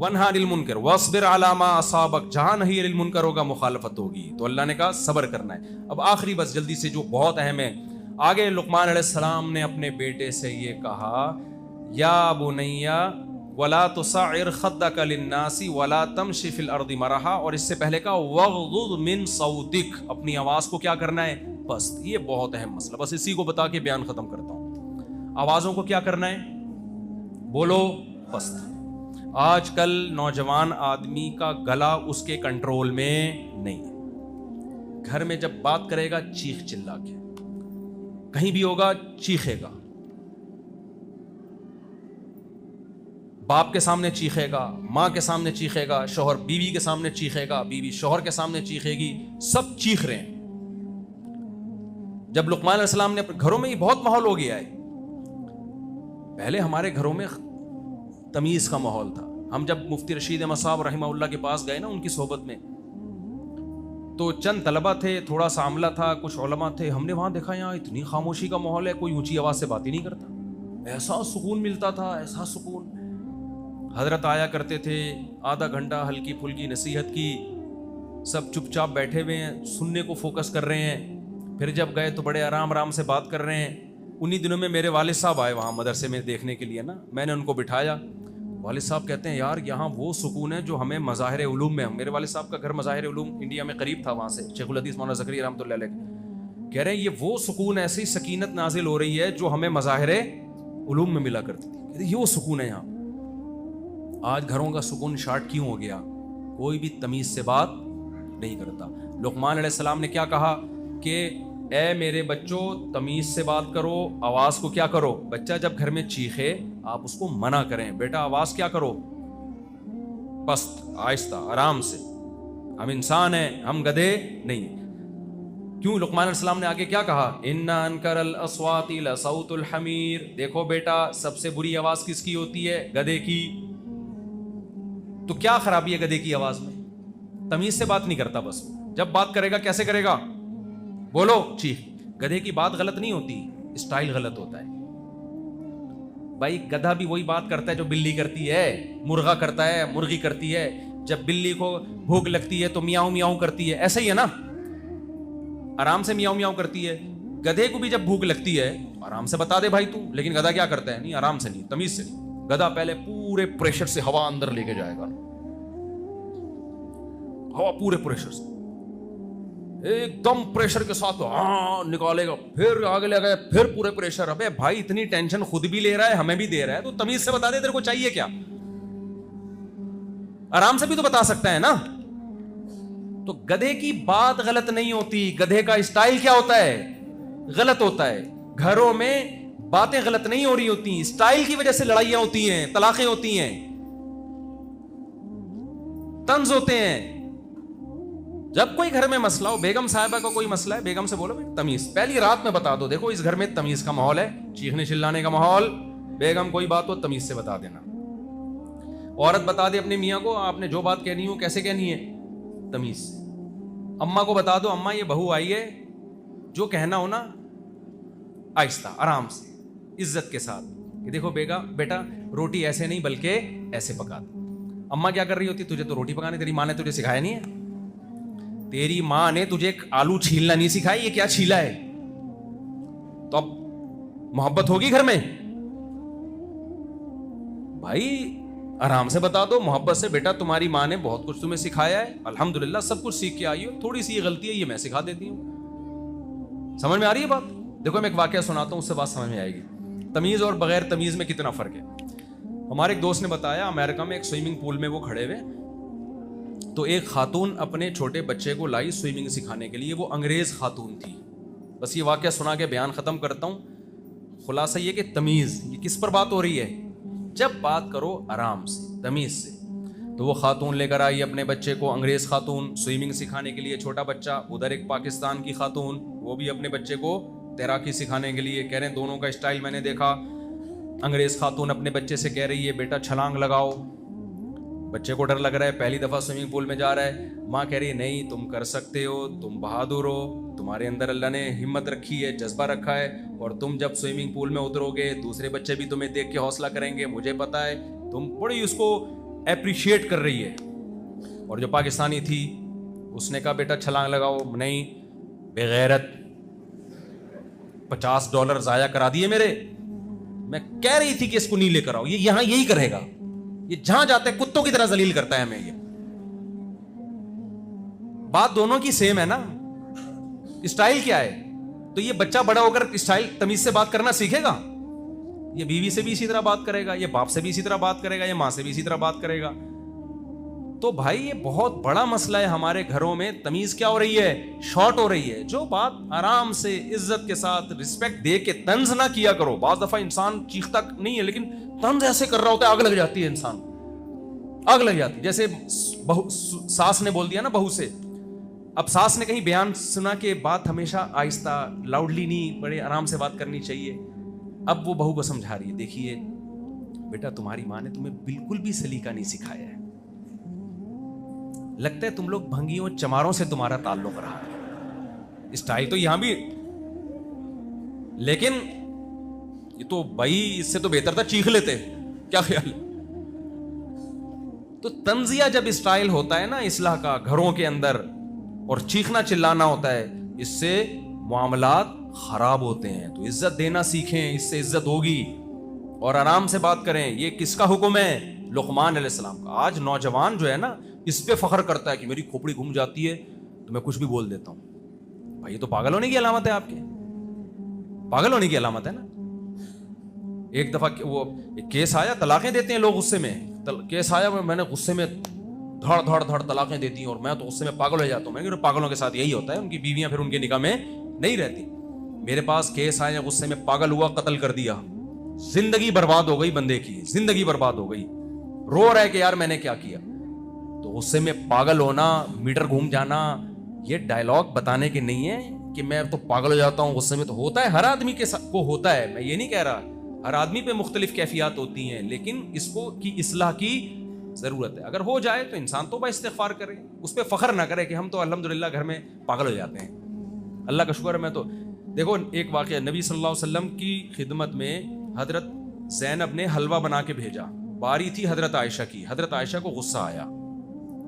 وَانْهَ عَنِ الْمُنْكَرِ وَاصْبِرْ عَلَىٰ مَا أَصَابَكَ، جہاں نہی عَنِ الْمُنْكَرِ ہوگا مخالفت ہوگی تو اللہ نے کہا صبر کرنا ہے. اب آخری بس جلدی سے جو بہت اہم ہے، آگے لقمان علیہ السلام نے اپنے بیٹے سے یہ کہا یا بنی وَلَا تُصَعِّرْ خَدَّكَ لِلنَّاسِ وَلَا تَمْشِ فِي الْأَرْضِ مَرَحًا، اور اس سے پہلے کہا وَاغْضُضْ مِنْ صَوْتِكَ، اپنی آواز کو کیا کرنا ہے؟ پست. یہ بہت اہم مسئلہ، بس اسی کو بتا کے بیان ختم کرتا ہوں. آوازوں کو کیا کرنا ہے؟ بولو پست. آج کل نوجوان آدمی کا گلا اس کے کنٹرول میں نہیں ہے. گھر میں جب بات کرے گا چیخ چلا کے، کہیں بھی ہوگا چیخے گا، باپ کے سامنے چیخے گا، ماں کے سامنے چیخے گا، شوہر بیوی کے سامنے چیخے گا، بیوی شوہر کے سامنے چیخے گی، سب چیخ رہے ہیں. جب لقمان علیہ السلام نے گھروں میں یہ بہت ماحول ہو گیا ہے. پہلے ہمارے گھروں میں تمیز کا ماحول تھا. ہم جب مفتی رشید احمد صاحب رحمہ اللہ کے پاس گئے نا ان کی صحبت میں، تو چند طلبہ تھے، تھوڑا سا عملہ تھا، کچھ علماء تھے. ہم نے وہاں دیکھا یہاں اتنی خاموشی کا ماحول ہے، کوئی اونچی آواز سے بات ہی نہیں کرتا. ایسا سکون ملتا تھا، ایسا سکون. حضرت آیا کرتے تھے، آدھا گھنٹہ ہلکی پھلکی نصیحت کی، سب چپ چاپ بیٹھے ہوئے ہیں، سننے کو فوکس کر رہے ہیں. پھر جب گئے تو بڑے آرام آرام سے بات کر رہے ہیں. انہی دنوں میں میرے والد صاحب آئے وہاں مدرسے میں دیکھنے کے لیے نا، میں نے ان کو بٹھایا. والد صاحب کہتے ہیں یار یہاں وہ سکون ہے جو ہمیں مظاہر علوم میں، میرے والد صاحب کا گھر مظاہر علوم انڈیا میں قریب تھا، وہاں سے شیخ الحدیث مولانا زکریا رحمۃ اللہ علیہ کہہ رہے ہیں یہ وہ سکون، ایسی سکینت نازل ہو رہی ہے جو ہمیں مظاہر علوم میں ملا کرتی تھی. یہ وہ سکون ہے یہاں. آج گھروں کا سکون شارٹ کیوں ہو گیا؟ کوئی بھی تمیز سے بات نہیں کرتا. لقمان علیہ السلام نے کیا کہا کہ اے میرے بچوں تمیز سے بات کرو، آواز کو کیا کرو. بچہ جب گھر میں چیخے آپ اس کو منع کریں، بیٹا آواز کیا کرو، پست آہستہ آرام سے. ہم انسان ہیں، ہم گدھے نہیں. کیوں؟ لقمان علیہ السلام نے آگے کیا کہا؟ اِنَّ أَنْكَرَ الْأَصْوَاتِ لَصَوْتُ الْحَمِيرِ. دیکھو بیٹا سب سے بری آواز کس کی ہوتی ہے؟ گدھے کی. تو کیا خرابی ہے گدھے کی آواز میں؟ تمیز سے بات نہیں کرتا. بس جب بات کرے گا کیسے کرے گا؟ بولو چیخ. گدھے کی بات غلط نہیں ہوتی، اسٹائل غلط ہوتا ہے. بھائی گدھا بھی وہی بات کرتا ہے جو بلی کرتی ہے، مرغا کرتا ہے، مرغی کرتی ہے. جب بلی کو بھوک لگتی ہے تو میاؤں میاؤں کرتی ہے، ایسا ہی ہے نا، آرام سے میاؤں میاؤں کرتی ہے. گدھے کو بھی جب بھوک لگتی ہے آرام سے بتا دے بھائی تو، لیکن گدھا کیا کرتا ہے؟ نہیں، آرام سے نہیں، تمیز سے نہیں. گدھا پہلے پورے پریشر سے ہوا اندر لے کے جائے گا، ہوا پورے پریشر سے ایک دم پریشر کے ساتھ نکالے گا، پھر آگے لے گئے، پھر پورے پریشر. ابے بھائی اتنی ٹینشن خود بھی لے رہا ہے ہمیں بھی دے رہا ہے، تو تمیز سے بتا دے تیرے کو چاہیے کیا. آرام سے بھی تو بتا سکتا ہے نا. تو گدھے کی بات غلط نہیں ہوتی، گدھے کا اسٹائل کیا ہوتا ہے؟ غلط ہوتا ہے. گھروں میں باتیں غلط نہیں ہو رہی ہوتی، اسٹائل کی وجہ سے لڑائیاں ہوتی ہیں، طلاقیں ہوتی ہیں، طنز ہوتے ہیں. جب کوئی گھر میں مسئلہ ہو، بیگم صاحبہ کا کوئی مسئلہ ہے، بیگم سے بولو تمیز، پہلی رات میں بتا دو دیکھو اس گھر میں تمیز کا ماحول ہے، چیخنے چلانے کا ماحول. بیگم کوئی بات ہو تمیز سے بتا دینا. عورت بتا دے اپنے میاں کو آپ نے جو بات کہنی ہو کیسے کہنی ہے؟ تمیز سے. اماں کو بتا دو اماں یہ بہو آئی ہے، جو کہنا ہو نا آہستہ آرام سے عزت کے ساتھ کہ دیکھو بیٹا روٹی ایسے نہیں بلکہ ایسے پکا دو. اماں کیا کر رہی ہوتی؟ تجھے تو روٹی پکانے تیری ماں نے تجھے سکھایا نہیں ہے. تیری ماں نے تجھے آلو چھیلنا نہیں سکھایا، یہ کیا چھیلا ہے؟ تو اب محبت ہوگی گھر میں؟ بھائی آرام سے بتا دو محبت سے، بیٹا تمہاری ماں نے بہت کچھ تمہیں سکھایا ہے، الحمدللہ سب کچھ سیکھ کے آئی ہو، تھوڑی سی یہ غلطی ہے یہ میں سکھا دیتی ہوں. سمجھ میں آ رہی ہے بات؟ دیکھو میں ایک واقعہ سناتا ہوں، اس سے بات سمجھ میں آئے گی. تمیز اور بغیر تمیز میں کتنا فرق ہے. ہمارے ایک دوست نے بتایا امریکہ میں ایک سوئمنگ پول میں وہ کھڑے ہوئے تو ایک خاتون اپنے چھوٹے بچے کو لائی سوئمنگ سکھانے کے لیے. وہ انگریز خاتون تھی. بس یہ واقعہ سنا کے بیان ختم کرتا ہوں. خلاصہ یہ کہ تمیز، یہ کس پر بات ہو رہی ہے؟ جب بات کرو آرام سے تمیز سے. تو وہ خاتون لے کر آئی اپنے بچے کو، انگریز خاتون سوئمنگ سکھانے کے لیے، چھوٹا بچہ. ادھر ایک پاکستان کی خاتون، وہ بھی اپنے بچے کو تیراکی سکھانے کے لیے. کہہ رہے ہیں دونوں کا اسٹائل میں نے دیکھا. انگریز خاتون اپنے بچے سے کہہ رہی ہے بیٹا چھلانگ لگاؤ. بچے کو ڈر لگ رہا ہے، پہلی دفعہ سوئمنگ پول میں جا رہا ہے. ماں کہہ رہی ہے نہیں تم کر سکتے ہو، تم بہادر ہو، تمہارے اندر اللہ نے ہمت رکھی ہے، جذبہ رکھا ہے، اور تم جب سوئمنگ پول میں اترو گے دوسرے بچے بھی تمہیں دیکھ کے حوصلہ کریں گے، مجھے پتا ہے. تم بڑی اس کو اپریشیٹ کر رہی ہے. اور جو پاکستانی تھی اس نے کہا بیٹا چھلانگ لگاؤ. نہیں بے غیرت, $50 ضائع کرا دیے میرے. میں کہہ رہی تھی کہ اس کو نہیں لے کر آؤ, یہ یہاں یہی کرے گا, یہ جہاں جاتا ہے کتوں کی طرح ذلیل کرتا ہے ہمیں. یہ بات دونوں کی سیم ہے نا, اسٹائل کیا ہے. تو یہ بچہ بڑا ہو کر اسٹائل تمیز سے بات کرنا سیکھے گا. یہ بیوی سے بھی اسی طرح بات کرے گا, یہ باپ سے بھی اسی طرح بات کرے گا, یہ ماں سے بھی اسی طرح بات کرے گا. تو بھائی یہ بہت بڑا مسئلہ ہے ہمارے گھروں میں. تمیز کیا ہو رہی ہے, شارٹ ہو رہی ہے. جو بات آرام سے عزت کے ساتھ رسپیکٹ دے کے طنز نہ کیا کرو. بعض دفعہ انسان چیختا نہیں ہے لیکن طنز ایسے کر رہا ہوتا ہے, آگ لگ جاتی ہے, انسان آگ لگ جاتی ہے. جیسے ساس نے بول دیا نا بہو سے. اب ساس نے کہیں بیان سنا کہ بات ہمیشہ آہستہ لاؤڈلی نہیں, بڑے آرام سے بات کرنی چاہیے. اب وہ بہو کو سمجھا رہی ہے, دیکھیے بیٹا تمہاری ماں نے تمہیں بالکل بھی سلیقہ نہیں سکھایا ہے. لگتا ہے تم لوگ بھنگیوں چماروں سے تمہارا تعلق رہا ہے. اسٹائل تو یہاں بھی, لیکن یہ تو بھائی اس سے تو بہتر تھا چیخ لیتے. کیا خیال ہے؟ تو تنزیہ جب اسٹائل ہوتا ہے نا اصلاح کا گھروں کے اندر, اور چیخنا چلانا ہوتا ہے, اس سے معاملات خراب ہوتے ہیں. تو عزت دینا سیکھیں, اس سے عزت ہوگی. اور آرام سے بات کریں. یہ کس کا حکم ہے؟ لقمان علیہ السلام کا. آج نوجوان جو ہے نا اس پہ فخر کرتا ہے کہ میری کھوپڑی گھوم جاتی ہے تو میں کچھ بھی بول دیتا ہوں. بھائی یہ تو پاگل ہونے کی علامت ہے, آپ کے پاگل ہونے کی علامت ہے نا. ایک دفعہ وہ کیس آیا, طلاقیں دیتے ہیں لوگ غصے میں. کیس آیا, میں نے غصے میں دھڑ دھڑ دھڑ طلاقیں دیتی ہیں, اور میں تو غصے میں پاگل ہو جاتا ہوں. میں کہ پاگلوں کے ساتھ یہی ہوتا ہے, ان کی بیویاں پھر ان کے نکاح میں نہیں رہتی. میرے پاس کیس آیا, غصے میں پاگل ہوا, قتل کر دیا. زندگی برباد ہو گئی بندے کی, زندگی برباد ہو گئی. رو رہا ہے کہ یار میں نے کیا کیا. تو غصے میں پاگل ہونا, میٹر گھوم جانا, یہ ڈائلاگ بتانے کے نہیں ہے کہ میں تو پاگل ہو جاتا ہوں غصے میں. تو ہوتا ہے, ہر آدمی کے کو ہوتا ہے, میں یہ نہیں کہہ رہا. ہر آدمی پہ مختلف کیفیات ہوتی ہیں, لیکن اس کو کی اصلاح کی ضرورت ہے. اگر ہو جائے تو انسان توبہ استغفار کرے, اس پہ فخر نہ کرے کہ ہم تو الحمدللہ گھر میں پاگل ہو جاتے ہیں. اللہ کا شکر ہے. میں تو دیکھو ایک واقعہ, نبی صلی اللہ علیہ وسلم کی خدمت میں حضرت زینب نے حلوہ بنا کے بھیجا. باری تھی حضرت عائشہ کی. حضرت عائشہ کو غصہ آیا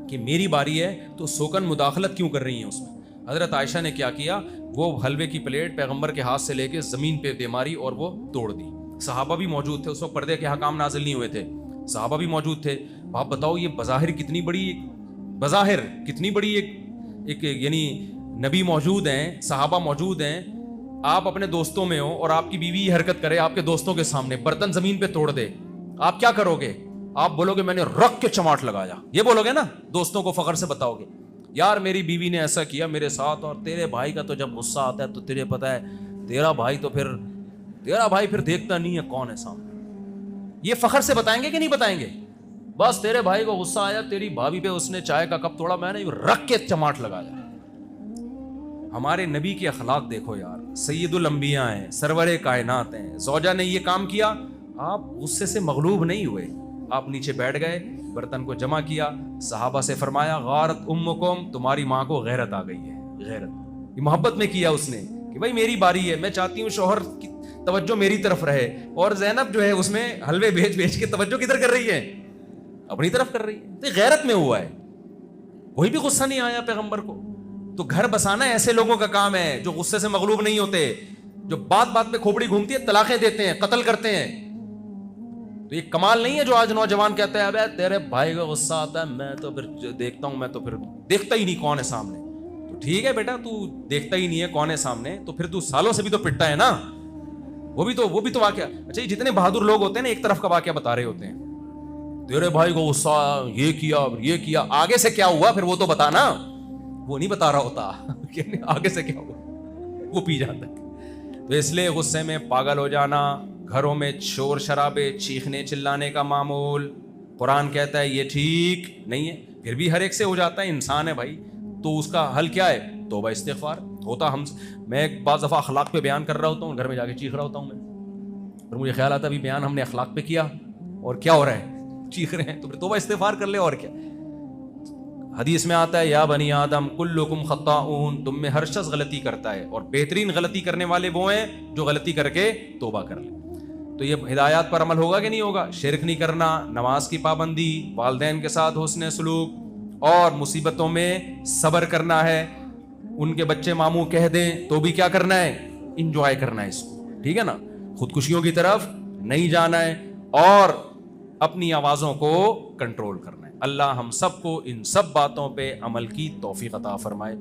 کہ میری باری ہے تو سوکن مداخلت کیوں کر رہی ہیں اس میں. حضرت عائشہ نے کیا کیا, وہ حلوے کی پلیٹ پیغمبر کے ہاتھ سے لے کے زمین پہ دے ماری اور وہ توڑ دی. صحابہ بھی موجود تھے, اس وقت پردے کے حکام نازل نہیں ہوئے تھے, صحابہ بھی موجود تھے. آپ بتاؤ یہ بظاہر کتنی بڑی ایک یعنی نبی موجود ہیں, صحابہ موجود ہیں, آپ اپنے دوستوں میں ہو اور آپ کی بیوی یہ حرکت کرے آپ کے دوستوں کے سامنے, برتن زمین پہ توڑ دے, آپ کیا کرو گے؟ آپ بولو گے میں نے رکھ کے چماٹ لگایا, یہ بولو گے نا, دوستوں کو فخر سے بتاؤ گے یار میری بیوی نے ایسا کیا میرے ساتھ. اور تیرے بھائی کا تو جب غصہ آتا ہے تو تیرے پتہ ہے تیرا بھائی پھر دیکھتا نہیں ہے کون ہے سامنے. یہ فخر سے بتائیں گے کہ نہیں بتائیں گے؟ بس تیرے بھائی کو غصہ آیا, تیری بھابھی پہ اس نے چائے کا کپ توڑا, میں نے رکھ کے چماٹ لگایا. ہمارے نبی کے اخلاق دیکھو یار, سید الانبیاء ہیں, سرور کائنات ہیں. زوجہ نے یہ کام کیا, آپ غصے سے مغلوب نہیں ہوئے, آپ نیچے بیٹھ گئے, برتن کو جمع کیا, صحابہ سے فرمایا غارت امکم, تمہاری ماں کو غیرت آ گئی ہے. غیرت, یہ محبت میں کیا اس نے کہ بھائی میری باری ہے, میں چاہتی ہوں شوہر کی توجہ میری طرف رہے. اور زینب جو ہے اس میں حلوے بھیج کے توجہ کدھر کر رہی ہے؟ اپنی طرف کر رہی ہے. تو غیرت میں ہوا ہے, کوئی بھی غصہ نہیں آیا پیغمبر کو. تو گھر بسانا ایسے لوگوں کا کام ہے جو غصے سے مغلوب نہیں ہوتے, جو بات بات پہ کھوپڑی گھومتی ہے, طلاقیں دیتے ہیں, قتل کرتے ہیں. تو یہ کمال نہیں ہے جو آج نوجوان کہتے ہیں ابے تیرے بھائی کا غصہ آتا ہے, میں تو پھر دیکھتا ہوں, میں تو پھر دیکھتا ہی نہیں کون ہے سامنے. تو ٹھیک ہے بیٹا, تو دیکھتا ہی نہیں ہے کون ہے سامنے, تو پھر تو سالوں سے بھی تو پٹتا ہے نا. وہ بھی تو واقعہ. اچھا یہ جتنے بہادر لوگ ہوتے ہیں نا ایک طرف کا واقعہ بتا رہے ہوتے ہیں, تیرے بھائی کو غصہ یہ کیا, آگے سے کیا ہوا پھر وہ تو بتا نا. وہ نہیں بتا رہا ہوتا کہ آگے سے کیا ہوا, وہ پی جاتا ہے. تو اس لیے غصے میں پاگل ہو جانا, گھروں میں شور شرابے, چیخنے چلانے کا معمول, قرآن کہتا ہے یہ ٹھیک نہیں ہے. پھر بھی ہر ایک سے ہو جاتا ہے, انسان ہے بھائی. تو اس کا حل کیا ہے؟ توبہ استغفار. ہوتا میں بعض دفعہ اخلاق پہ بیان کر رہا ہوتا ہوں, گھر میں جا کے چیخ رہا ہوتا ہوں میں, اور مجھے خیال آتا ہے ابھی بیان ہم نے اخلاق پہ کیا اور کیا ہو رہا ہے, چیخ رہے ہیں. تو پھر توبہ استغفار کر لے, اور کیا. حدیث میں آتا ہے یا بنی آدم کلکم خطاؤن, تم میں ہر شخص غلطی کرتا ہے, اور بہترین غلطی کرنے والے وہ ہیں جو غلطی کر کے توبہ کر لیں. تو یہ ہدایات پر عمل ہوگا کہ نہیں ہوگا؟ شرک نہیں کرنا، نماز کی پابندی، والدین کے ساتھ حسن سلوک، اور مصیبتوں میں صبر کرنا ہے۔ ان کے بچے ماموں کہہ دیں تو بھی کیا کرنا ہے؟ انجوائے کرنا ہے اس کو، ٹھیک ہے نا؟ خودکشیوں کی طرف نہیں جانا ہے، اور اپنی آوازوں کو کنٹرول کرنا ہے۔ اللہ ہم سب کو ان سب باتوں پہ عمل کی توفیق عطا فرمائے۔